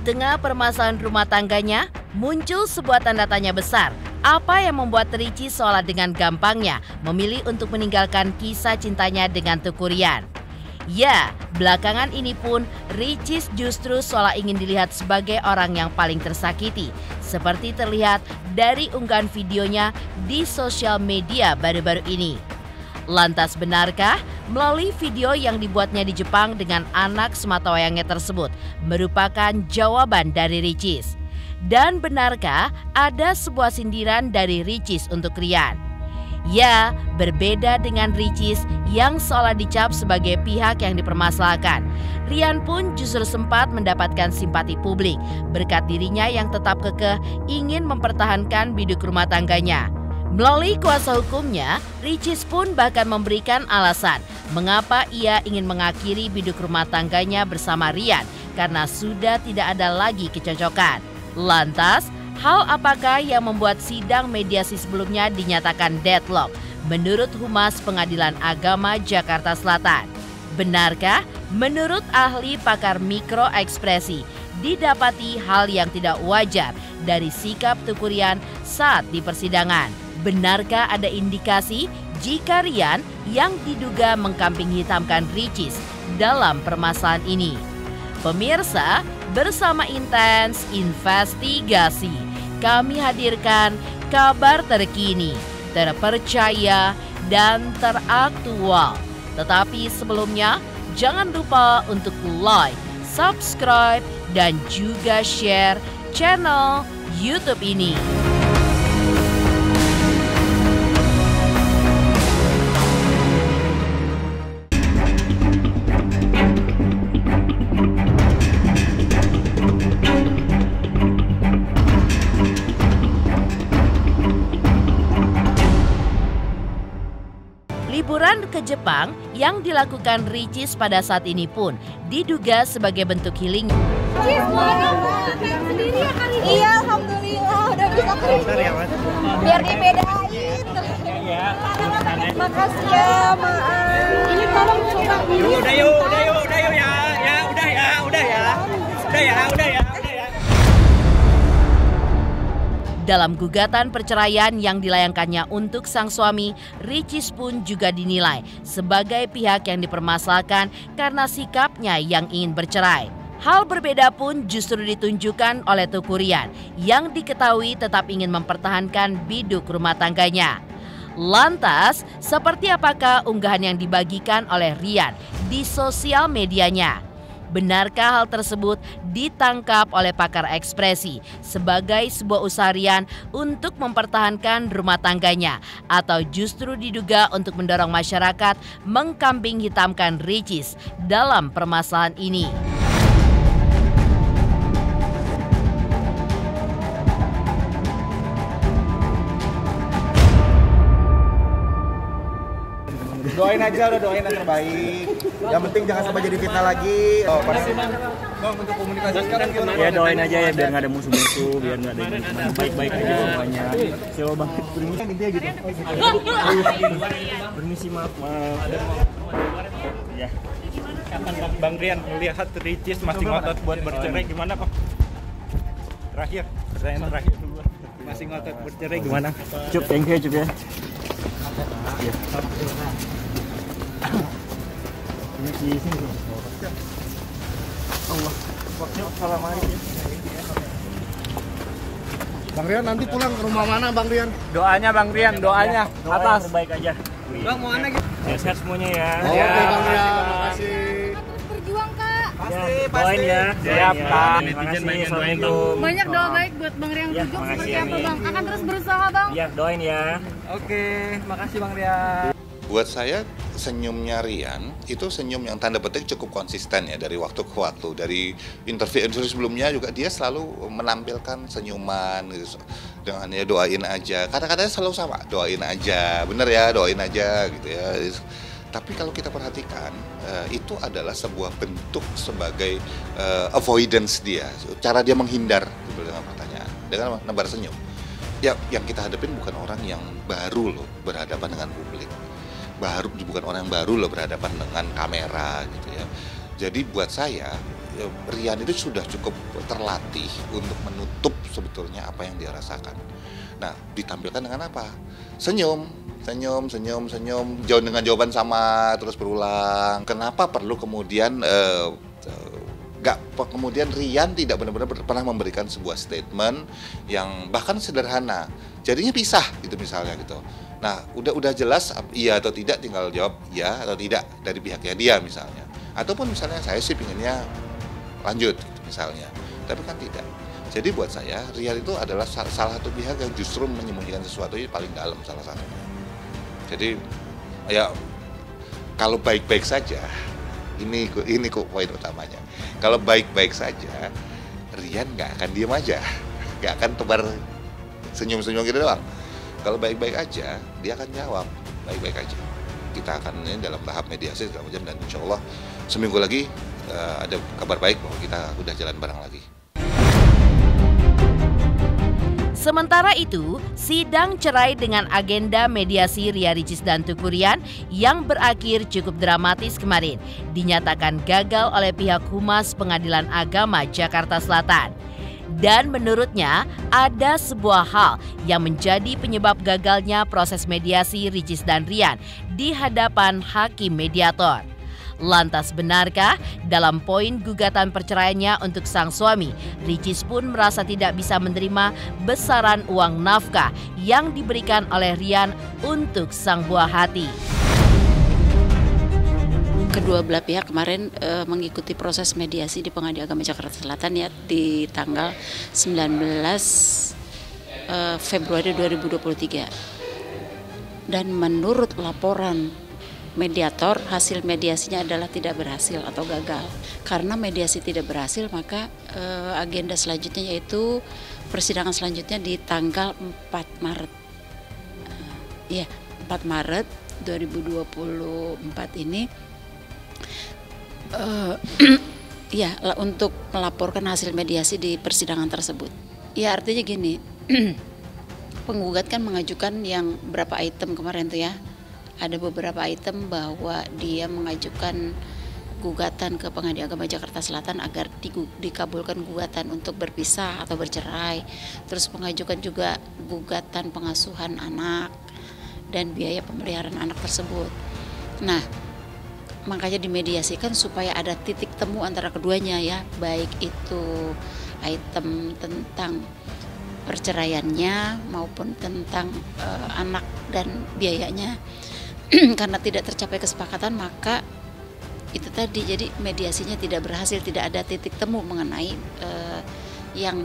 tengah permasalahan rumah tangganya, muncul sebuah tanda tanya besar. Apa yang membuat Ricis seolah dengan gampangnya memilih untuk meninggalkan kisah cintanya dengan Teuku Ryan? Ya, belakangan ini pun Ricis justru seolah ingin dilihat sebagai orang yang paling tersakiti, seperti terlihat dari unggahan videonya di sosial media baru-baru ini. Lantas benarkah melalui video yang dibuatnya di Jepang dengan anak sematawayangnya tersebut merupakan jawaban dari Ricis? Dan benarkah ada sebuah sindiran dari Ricis untuk Ryan? Ya, berbeda dengan Ricis yang seolah dicap sebagai pihak yang dipermasalahkan. Ryan pun justru sempat mendapatkan simpati publik berkat dirinya yang tetap kekeh ingin mempertahankan biduk rumah tangganya. Melalui kuasa hukumnya, Ricis pun bahkan memberikan alasan mengapa ia ingin mengakhiri biduk rumah tangganya bersama Ryan karena sudah tidak ada lagi kecocokan. Lantas, hal apakah yang membuat sidang mediasi sebelumnya dinyatakan deadlock menurut Humas Pengadilan Agama Jakarta Selatan? Benarkah menurut ahli pakar mikroekspresi didapati hal yang tidak wajar dari sikap Teuku Ryan saat di persidangan? Benarkah ada indikasi jika Ryan yang diduga mengkambing hitamkan Ricis dalam permasalahan ini? Pemirsa, bersama Intens Investigasi, kami hadirkan kabar terkini, terpercaya, dan teraktual. Tetapi sebelumnya, jangan lupa untuk like, subscribe, dan juga share channel YouTube ini. Liburan ke Jepang yang dilakukan Ricis pada saat ini pun diduga sebagai bentuk healing. Ricis, sendiri ya kali ini? Iya, alhamdulillah udah bisa kerja. Biar dibedain. Makasih ya, maaf. Ini tolong coba. Udah yuk ya. Dalam gugatan perceraian yang dilayangkannya untuk sang suami, Ricis pun juga dinilai sebagai pihak yang dipermasalahkan karena sikapnya yang ingin bercerai. Hal berbeda pun justru ditunjukkan oleh Teuku Ryan yang diketahui tetap ingin mempertahankan biduk rumah tangganya. Lantas, seperti apakah unggahan yang dibagikan oleh Ryan di sosial medianya? Benarkah hal tersebut ditangkap oleh pakar ekspresi sebagai sebuah usaha Ryan untuk mempertahankan rumah tangganya atau justru diduga untuk mendorong masyarakat mengkambing hitamkan Ricis dalam permasalahan ini? Doain aja, udah doain yang terbaik. Yang penting jangan sampai jadi fitnah lagi. Oh, pasti. Bang, untuk komunikasi sekarang gimana? Ya doain aja ya biar nggak ada musuh-musuh, biar nggak ada yang baik-baik aja semuanya. Siapa bang? Permisi intinya gitu. Permisi maaf. Ya. Kapan Bang Ryan melihat Ricis masih ngotot buat bercerai gimana Pak? Terakhir, pertanyaan terakhir dulu. Masih ngotot bercerai gimana? Cup, thank you Cup ya. Ya. Ini di sini. Allah. Assalamualaikum. Bang Ryan nanti pulang ke rumah mana Bang Ryan? Doanya Bang Ryan, doanya atas. Terbaik aja. Bang mau mana gitu? Sehat semuanya ya. Oke Bang Ryan, makasih. Terus berjuang, Kak. Doain ya. Siap, Kak. Terima kasih. Assalamualaikum. Banyak doa baik buat Bang Ryan Ya, berjuang makasih, seperti apa, amin. Bang? Akan terus berusaha, Bang. Ya, doain ya. Oke, makasih Bang Ryan. Buat saya senyumnya Ryan itu senyum yang tanda petik cukup konsisten ya dari waktu ke waktu. Dari interview sebelumnya juga dia selalu menampilkan senyuman gitu. Dengan ya doain aja. Kata-katanya selalu sama, doain aja. Bener ya, doain aja gitu ya. Tapi kalau kita perhatikan itu adalah sebuah bentuk sebagai avoidance dia. Cara dia menghindar gitu, dengan pertanyaan, dengan menebar senyum. Ya, yang kita hadapin bukan orang yang baru loh berhadapan dengan publik. Bukan orang yang baru loh berhadapan dengan kamera gitu ya. Jadi buat saya Rian itu sudah cukup terlatih untuk menutup sebetulnya apa yang dia rasakan. Nah, ditampilkan dengan apa? Senyum, jauh dengan jawaban sama terus berulang. Kenapa perlu kemudian kemudian Rian tidak benar-benar pernah memberikan sebuah statement yang bahkan sederhana, jadinya pisah gitu misalnya gitu. Nah, udah jelas iya atau tidak, tinggal jawab iya atau tidak dari pihaknya dia misalnya. Ataupun misalnya saya sih pinginnya lanjut gitu, misalnya, tapi kan tidak. Jadi buat saya Rian itu adalah salah satu pihak yang justru menyembunyikan sesuatu yang paling dalam salah satunya. Jadi ya kalau baik-baik saja, ini kok poin utamanya. Kalau baik-baik saja, Rian nggak akan diem aja, nggak akan tebar senyum-senyum gitu doang. Kalau baik-baik aja, dia akan jawab baik-baik aja. Kita akan ini dalam tahap mediasi segala macam, dan insya Allah seminggu lagi ada kabar baik bahwa kita udah jalan bareng lagi. Sementara itu, sidang cerai dengan agenda mediasi Ria Ricis dan Teuku Ryan yang berakhir cukup dramatis kemarin dinyatakan gagal oleh pihak Humas Pengadilan Agama Jakarta Selatan. Dan menurutnya ada sebuah hal yang menjadi penyebab gagalnya proses mediasi Ricis dan Ryan di hadapan hakim mediator. Lantas benarkah dalam poin gugatan perceraiannya untuk sang suami, Ricis pun merasa tidak bisa menerima besaran uang nafkah yang diberikan oleh Ryan untuk sang buah hati. Kedua belah pihak kemarin mengikuti proses mediasi di Pengadilan Agama Jakarta Selatan ya di tanggal 19 Februari 2023. Dan menurut laporan mediator, hasil mediasinya adalah tidak berhasil atau gagal. Karena mediasi tidak berhasil, maka agenda selanjutnya yaitu persidangan selanjutnya di tanggal 4 Maret. 4 Maret 2024 ini untuk melaporkan hasil mediasi di persidangan tersebut. Ya, artinya gini, penggugat kan mengajukan yang berapa item kemarin tuh ya. Ada beberapa item bahwa dia mengajukan gugatan ke Pengadilan Agama Jakarta Selatan agar dikabulkan gugatan untuk berpisah atau bercerai. Terus mengajukan juga gugatan pengasuhan anak dan biaya pemeliharaan anak tersebut. Nah, makanya dimediasikan supaya ada titik temu antara keduanya ya, baik itu item tentang perceraiannya maupun tentang anak dan biayanya. Karena tidak tercapai kesepakatan, maka itu tadi, jadi mediasinya tidak berhasil, tidak ada titik temu mengenai yang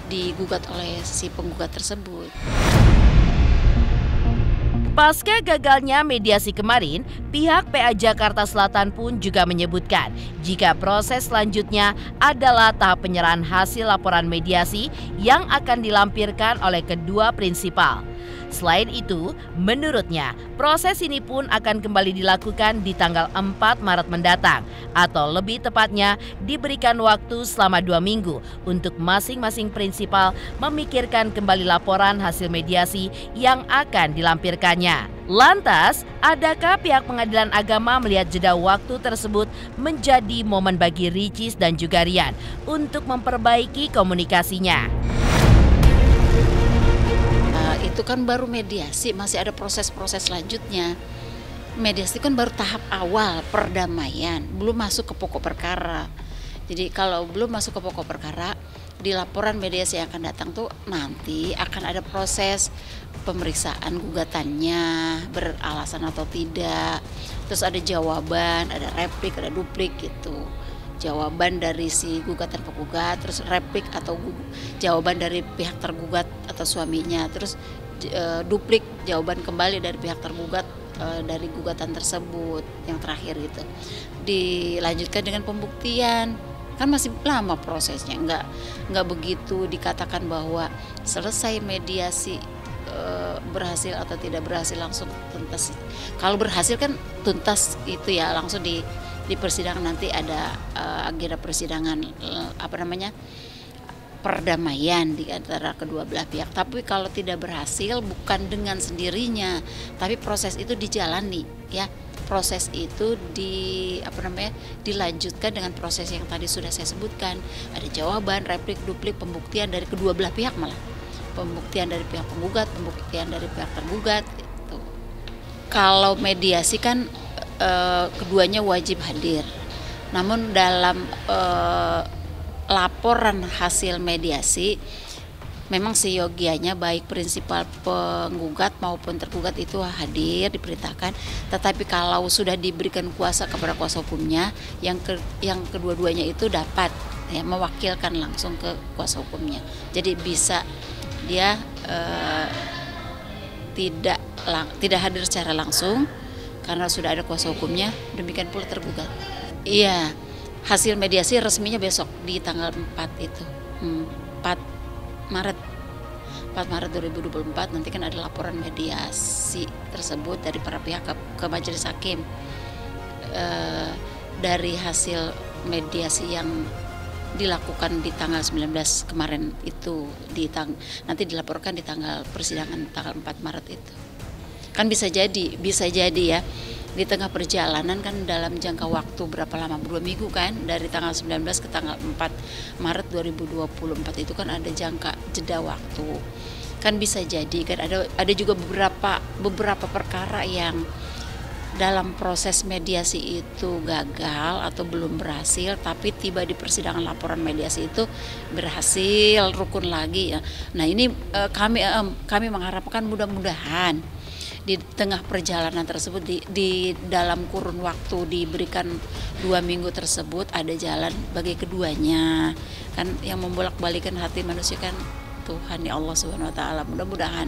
digugat oleh si penggugat tersebut. Pasca gagalnya mediasi kemarin, pihak PA Jakarta Selatan pun juga menyebutkan jika proses selanjutnya adalah tahap penyerahan hasil laporan mediasi yang akan dilampirkan oleh kedua prinsipal. Selain itu, menurutnya proses ini pun akan kembali dilakukan di tanggal 4 Maret mendatang, atau lebih tepatnya diberikan waktu selama 2 minggu untuk masing-masing prinsipal memikirkan kembali laporan hasil mediasi yang akan dilampirkannya. Lantas, adakah pihak Pengadilan Agama melihat jeda waktu tersebut menjadi momen bagi Ricis dan juga Ryan untuk memperbaiki komunikasinya? Itu kan baru mediasi, masih ada proses-proses selanjutnya. Mediasi kan baru tahap awal perdamaian, belum masuk ke pokok perkara. Jadi kalau belum masuk ke pokok perkara, di laporan mediasi yang akan datang tuh nanti akan ada proses pemeriksaan gugatannya, beralasan atau tidak. Terus ada jawaban, ada replik, ada duplik gitu. Jawaban dari si gugatan penggugat, terus replik atau jawaban dari pihak tergugat atau suaminya, terus duplik jawaban kembali dari pihak tergugat dari gugatan tersebut yang terakhir gitu. Dilanjutkan dengan pembuktian, kan masih lama prosesnya, nggak begitu dikatakan bahwa selesai mediasi berhasil atau tidak berhasil langsung tuntas. Kalau berhasil kan tuntas itu ya, langsung di persidangan nanti ada agenda persidangan perdamaian di antara kedua belah pihak. Tapi kalau tidak berhasil bukan dengan sendirinya, tapi proses itu dijalani ya, proses itu dilanjutkan dengan proses yang tadi sudah saya sebutkan. Ada jawaban, replik, duplik, pembuktian dari kedua belah pihak malah. Pembuktian dari pihak penggugat, pembuktian dari pihak tergugat gitu. Kalau mediasi kan keduanya wajib hadir. Namun dalam laporan hasil mediasi memang seyogianya baik prinsipal penggugat maupun tergugat itu hadir, diperintahkan. Tetapi kalau sudah diberikan kuasa kepada kuasa hukumnya, yang kedua-duanya itu dapat ya mewakilkan langsung ke kuasa hukumnya. Jadi bisa dia tidak hadir secara langsung karena sudah ada kuasa hukumnya, demikian pula tergugat. Iya, hasil mediasi resminya besok di tanggal 4 itu. 4 Maret 2024 nanti kan ada laporan mediasi tersebut dari para pihak ke majelis hakim. Dari hasil mediasi yang dilakukan di tanggal 19 kemarin itu nanti dilaporkan di tanggal persidangan tanggal 4 Maret itu. Kan bisa jadi ya di tengah perjalanan kan dalam jangka waktu berapa lama, 2 minggu kan, dari tanggal 19 ke tanggal 4 Maret 2024 itu kan ada jangka jeda waktu. Kan bisa jadi kan ada juga beberapa perkara yang dalam proses mediasi itu gagal atau belum berhasil, tapi tiba di persidangan laporan mediasi itu berhasil, rukun lagi ya. Nah ini kami mengharapkan mudah-mudahan di tengah perjalanan tersebut di dalam kurun waktu diberikan 2 minggu tersebut ada jalan bagi keduanya. Kan yang membolak-balikan hati manusia kan Tuhan ya Allah Subhanahu wa taala. Mudah-mudahan.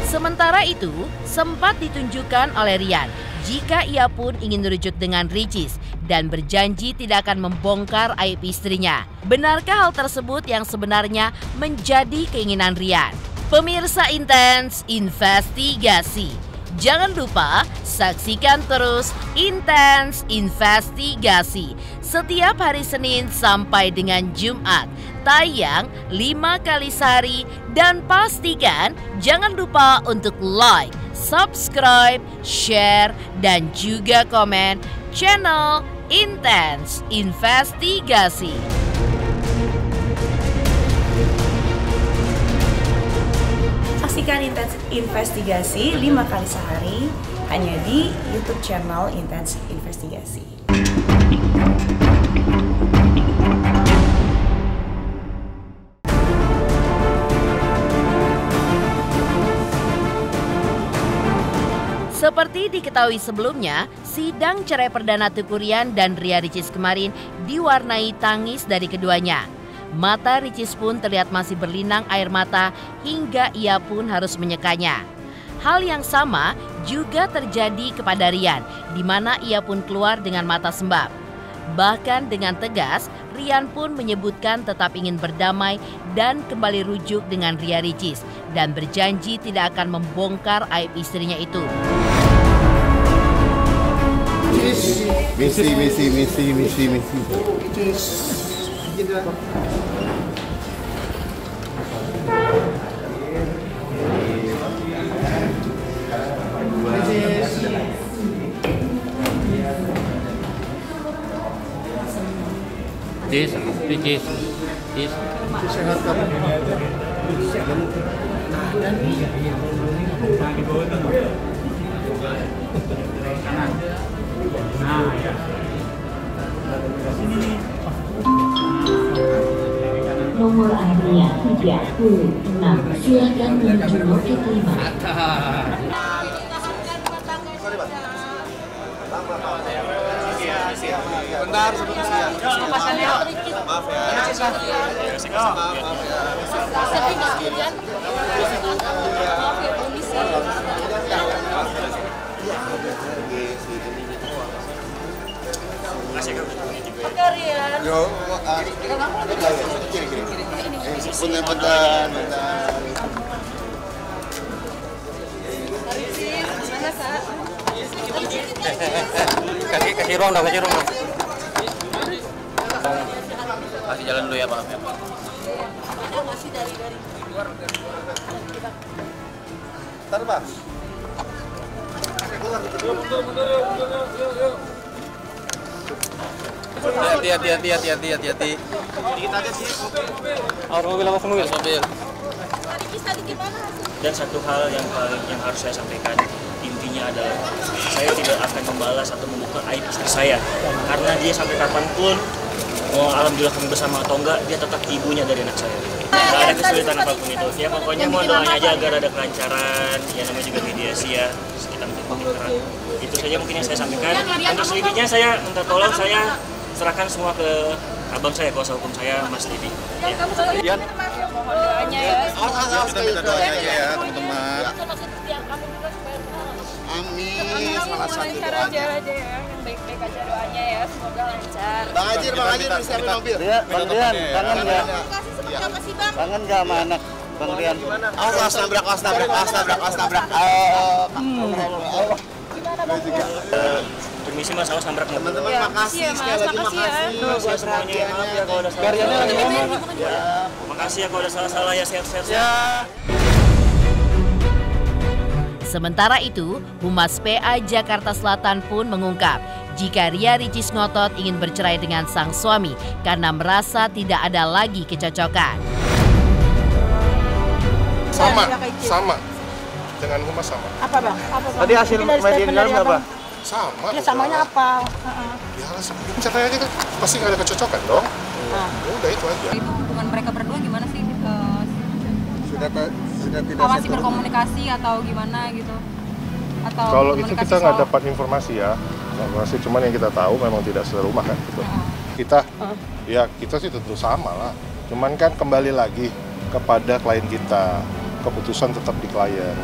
Sementara itu, sempat ditunjukkan oleh Rian jika ia pun ingin merujuk dengan Ricis dan berjanji tidak akan membongkar aib istrinya. Benarkah hal tersebut yang sebenarnya menjadi keinginan Rian? Pemirsa Intens Investigasi, jangan lupa saksikan terus Intens Investigasi setiap hari Senin sampai dengan Jumat, tayang 5 kali sehari, dan pastikan jangan lupa untuk like, subscribe, share, dan juga komen channel Intens Investigasi. Saksikan Intens Investigasi 5 kali sehari hanya di YouTube channel Intens Investigasi. Seperti diketahui sebelumnya, sidang cerai perdana Teuku Ryan dan Ria Ricis kemarin diwarnai tangis dari keduanya. Mata Ricis pun terlihat masih berlinang air mata hingga ia pun harus menyekanya. Hal yang sama juga terjadi kepada Rian, di mana ia pun keluar dengan mata sembab. Bahkan dengan tegas, Rian pun menyebutkan tetap ingin berdamai dan kembali rujuk dengan Ria Ricis dan berjanji tidak akan membongkar aib istrinya itu. Misi. Nomor antrian 36, silakan menuju loket 5. Bentar sebelum siang. Maaf kasih ruang dong. Kasih jalan dulu ya Pak. Masih dari luar. Ntar Pak. Hati-hati. Kita aja sih. Mobil. Dan satu hal yang harus saya sampaikan, intinya adalah saya tidak akan membalas atau membuka aib istri saya, karena dia sampai kapanpun, mau alhamdulillah kami bersama atau enggak, dia tetap ibunya dari anak saya. Nggak ada kesulitan apapun itu. Ya pokoknya mohon doanya aja agar ada kelancaran, ya namanya juga mediasi ya, kita minta. Itu saja mungkin yang saya sampaikan. Untuk selebihnya saya minta tolong, saya serahkan semua ke abang saya, kuasa hukum saya, Mas Didi. Mohon doanya ya. Kita minta doanya aja ya, teman-teman. Amin. Salah satu Lancar aja ya, yang baik-baik aja doanya ya, semoga lancar. Bang Ajir siapin mobil. Bang Rian, kangen nggak? Apa sih Bang? Kangen nggak sama anak Bang Rian? Awas nabrak. Permisi Mas, awas nabrak mobil. Teman-teman makasih sekali lagi, makasih Makasih semuanya, maaf ya kalau ada salah. Makasih ya kalau ada salah-salah ya, sehat-sehat. Sementara itu, Humas PA Jakarta Selatan pun mengungkap jika Ria Ricis ngotot ingin bercerai dengan sang suami karena merasa tidak ada lagi kecocokan. Sama. Dengan Humas sama. Apa Bang? Tadi hasil median apa? Sama. Ya samanya apa? Ya cerai aja kan pasti nggak ada kecocokan dong. Udah itu aja. Itu hubungan mereka berdua gimana sih? Sudah tidak Masih berkomunikasi atau gimana gitu? Atau kalau itu kita nggak dapat informasi ya. Masih cuman yang kita tahu memang tidak serumah kan gitu. Kita sih tentu sama lah. Cuman kan kembali lagi kepada klien kita. Keputusan tetap di klien.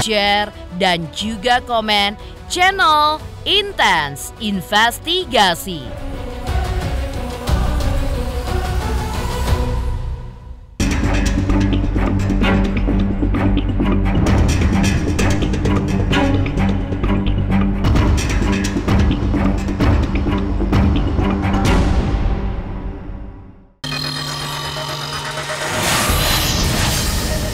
Share dan juga komen channel Intense Investigasi.